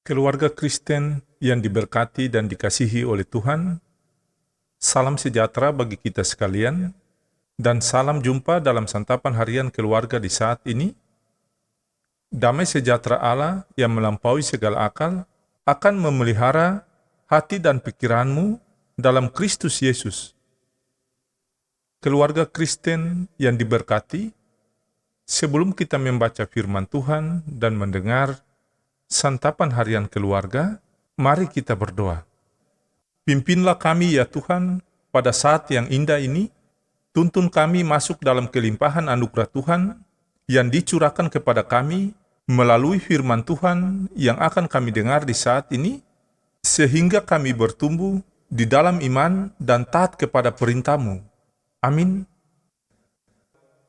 Keluarga Kristen yang diberkati dan dikasihi oleh Tuhan, salam sejahtera bagi kita sekalian, dan salam jumpa dalam santapan harian keluarga di saat ini. Damai sejahtera Allah yang melampaui segala akal akan memelihara hati dan pikiranmu dalam Kristus Yesus. Keluarga Kristen yang diberkati, sebelum kita membaca firman Tuhan dan mendengar santapan harian keluarga, mari kita berdoa. Pimpinlah kami ya Tuhan pada saat yang indah ini, tuntun kami masuk dalam kelimpahan anugerah Tuhan yang dicurahkan kepada kami melalui firman Tuhan yang akan kami dengar di saat ini, sehingga kami bertumbuh di dalam iman dan taat kepada perintah-Mu. Amin.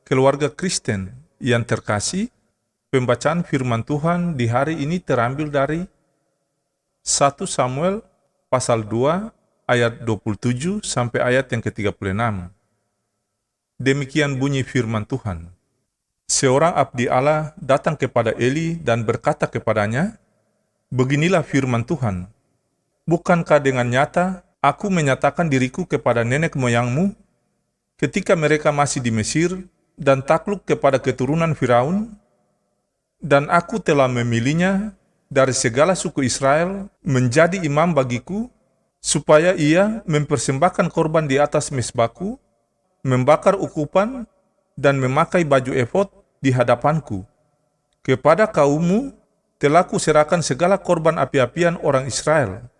Keluarga Kristen yang terkasih, pembacaan firman Tuhan di hari ini terambil dari 1 Samuel pasal 2 ayat 27 sampai ayat yang ke-36. Demikian bunyi firman Tuhan. Seorang abdi Allah datang kepada Eli dan berkata kepadanya, "Beginilah firman Tuhan, bukankah dengan nyata aku menyatakan diriku kepada nenek moyangmu ketika mereka masih di Mesir dan takluk kepada keturunan Firaun? Dan aku telah memilihnya dari segala suku Israel menjadi imam bagiku, supaya ia mempersembahkan korban di atas mezbahku, membakar ukupan, dan memakai baju efod di hadapanku. Kepada kaummu telah kuserahkan segala korban api-apian orang Israel.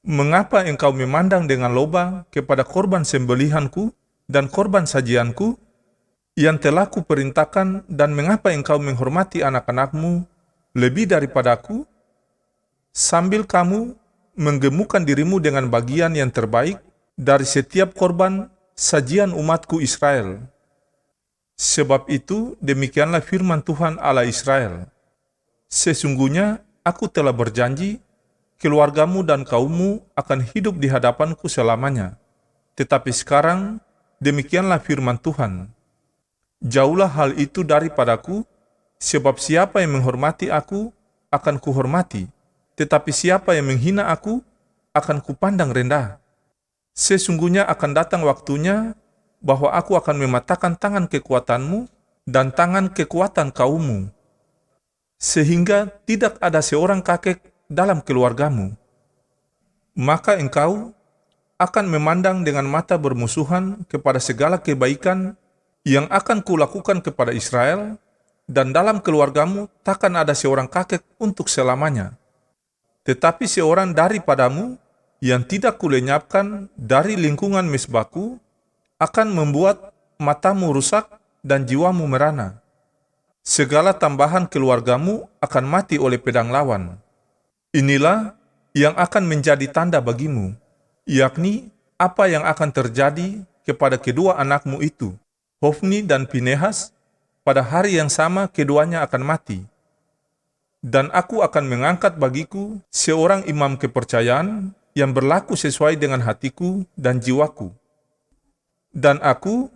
Mengapa engkau memandang dengan loba kepada korban sembelihanku dan korban sajianku yang telah kuperintahkan, dan mengapa engkau menghormati anak-anakmu lebih daripadaku, sambil kamu menggemukkan dirimu dengan bagian yang terbaik dari setiap korban sajian umatku Israel? Sebab itu, demikianlah firman Tuhan Allah Israel. Sesungguhnya aku telah berjanji, keluargamu dan kaummu akan hidup di hadapanku selamanya. Tetapi sekarang, demikianlah firman Tuhan, jauhlah hal itu daripadaku, sebab siapa yang menghormati aku akan kuhormati, tetapi siapa yang menghina aku akan kupandang rendah. Sesungguhnya akan datang waktunya bahwa aku akan mematahkan tangan kekuatanmu dan tangan kekuatan kaummu, sehingga tidak ada seorang kakek dalam keluargamu. Maka engkau akan memandang dengan mata bermusuhan kepada segala kebaikan yang akan kulakukan kepada Israel, dan dalam keluargamu takkan ada seorang kakek untuk selamanya. Tetapi seorang daripadamu yang tidak kulenyapkan dari lingkungan mezbahku akan membuat matamu rusak dan jiwamu merana. Segala tambahan keluargamu akan mati oleh pedang lawan. Inilah yang akan menjadi tanda bagimu, yakni apa yang akan terjadi kepada kedua anakmu itu, Hofni dan Pinehas. Pada hari yang sama keduanya akan mati. Dan aku akan mengangkat bagiku seorang imam kepercayaan yang berlaku sesuai dengan hatiku dan jiwaku. Dan aku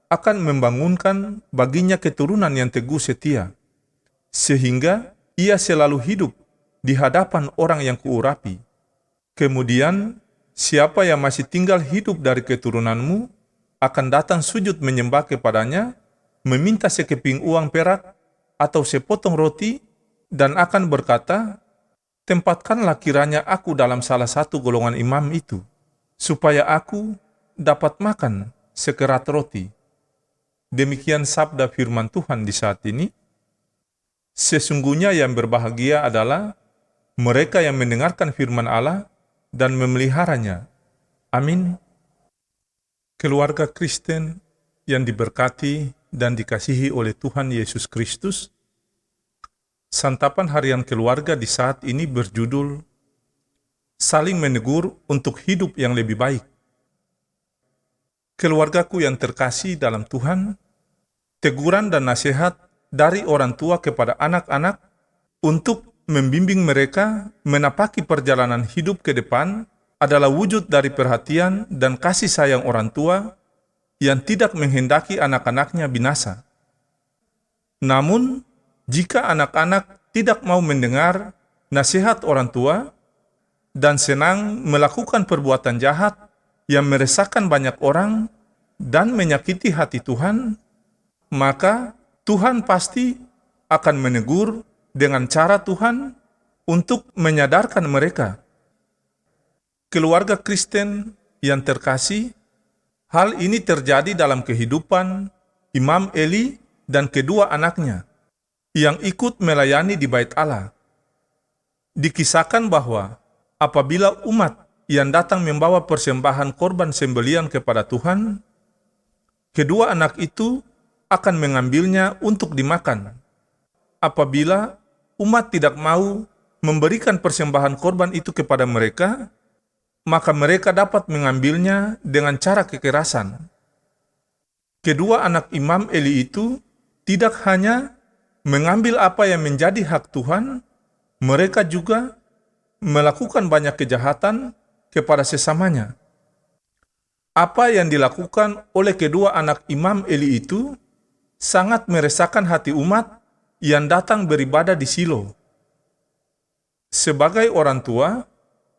akan membangunkan baginya keturunan yang teguh setia, sehingga ia selalu hidup di hadapan orang yang kuurapi. Kemudian, siapa yang masih tinggal hidup dari keturunanmu akan datang sujud menyembah kepadanya, meminta sekeping uang perak atau sepotong roti, dan akan berkata, tempatkanlah kiranya aku dalam salah satu golongan imam itu, supaya aku dapat makan sekerat roti. Demikian sabda firman Tuhan di saat ini. Sesungguhnya yang berbahagia adalah mereka yang mendengarkan firman Allah dan memeliharanya. Amin. Keluarga Kristen yang diberkati dan dikasihi oleh Tuhan Yesus Kristus, santapan harian keluarga di saat ini berjudul Saling Menegur untuk Hidup yang Lebih Baik. Keluargaku yang terkasih dalam Tuhan, teguran dan nasihat dari orang tua kepada anak-anak untuk membimbing mereka menapaki perjalanan hidup ke depan adalah wujud dari perhatian dan kasih sayang orang tua yang tidak menghendaki anak-anaknya binasa. Namun, jika anak-anak tidak mau mendengar nasihat orang tua, dan senang melakukan perbuatan jahat yang meresahkan banyak orang dan menyakiti hati Tuhan, maka Tuhan pasti akan menegur dengan cara Tuhan untuk menyadarkan mereka. Keluarga Kristen yang terkasih, hal ini terjadi dalam kehidupan Imam Eli dan kedua anaknya yang ikut melayani di Bait Allah. Dikisahkan bahwa apabila umat yang datang membawa persembahan korban sembelian kepada Tuhan, kedua anak itu akan mengambilnya untuk dimakan. Apabila umat tidak mau memberikan persembahan korban itu kepada mereka, maka mereka dapat mengambilnya dengan cara kekerasan. Kedua anak Imam Eli itu tidak hanya mengambil apa yang menjadi hak Tuhan, mereka juga melakukan banyak kejahatan kepada sesamanya. Apa yang dilakukan oleh kedua anak Imam Eli itu sangat meresahkan hati umat yang datang beribadah di Shilo. Sebagai orang tua,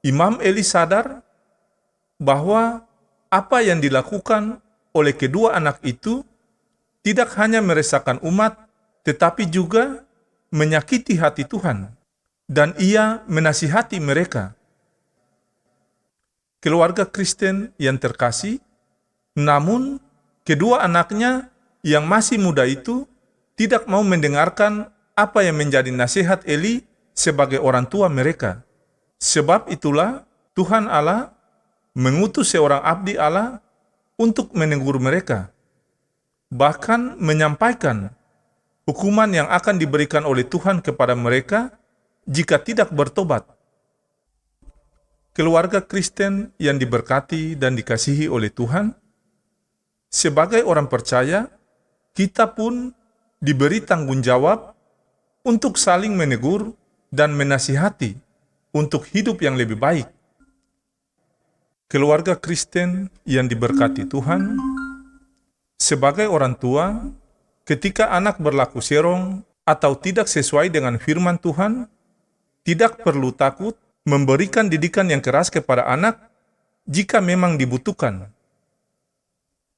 Imam Eli sadar bahwa apa yang dilakukan oleh kedua anak itu tidak hanya meresahkan umat, tetapi juga menyakiti hati Tuhan, dan ia menasihati mereka. Keluarga Kristen yang terkasih, namun kedua anaknya yang masih muda itu tidak mau mendengarkan apa yang menjadi nasihat Eli sebagai orang tua mereka. Sebab itulah Tuhan Allah mengutus seorang abdi Allah untuk menegur mereka, bahkan menyampaikan hukuman yang akan diberikan oleh Tuhan kepada mereka jika tidak bertobat. Keluarga Kristen yang diberkati dan dikasihi oleh Tuhan, sebagai orang percaya, kita pun diberi tanggung jawab untuk saling menegur dan menasihati untuk hidup yang lebih baik. Keluarga Kristen yang diberkati Tuhan, sebagai orang tua, ketika anak berlaku serong atau tidak sesuai dengan firman Tuhan, tidak perlu takut memberikan didikan yang keras kepada anak jika memang dibutuhkan.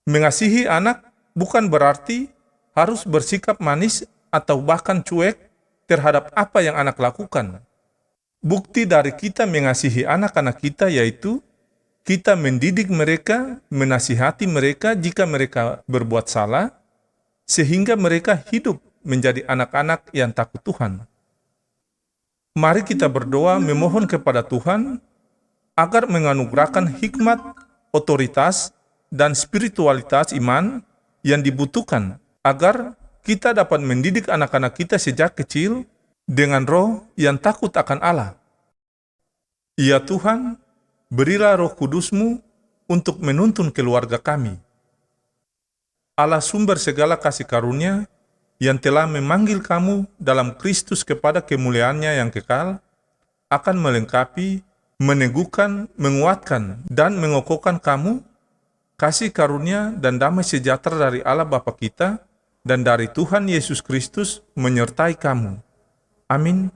Mengasihi anak bukan berarti harus bersikap manis atau bahkan cuek terhadap apa yang anak lakukan. Bukti dari kita mengasihi anak-anak kita yaitu kita mendidik mereka, menasihati mereka jika mereka berbuat salah, sehingga mereka hidup menjadi anak-anak yang takut Tuhan. Mari kita berdoa memohon kepada Tuhan agar menganugerahkan hikmat, otoritas, dan spiritualitas iman yang dibutuhkan agar kita dapat mendidik anak-anak kita sejak kecil dengan roh yang takut akan Allah. Ya Tuhan, berilah Roh Kudus-Mu untuk menuntun keluarga kami. Allah sumber segala kasih karunia yang telah memanggil kamu dalam Kristus kepada kemuliaannya yang kekal, akan melengkapi, meneguhkan, menguatkan, dan mengokohkan kamu, kasih karunia dan damai sejahtera dari Allah Bapa kita, dan dari Tuhan Yesus Kristus menyertai kamu. Amin.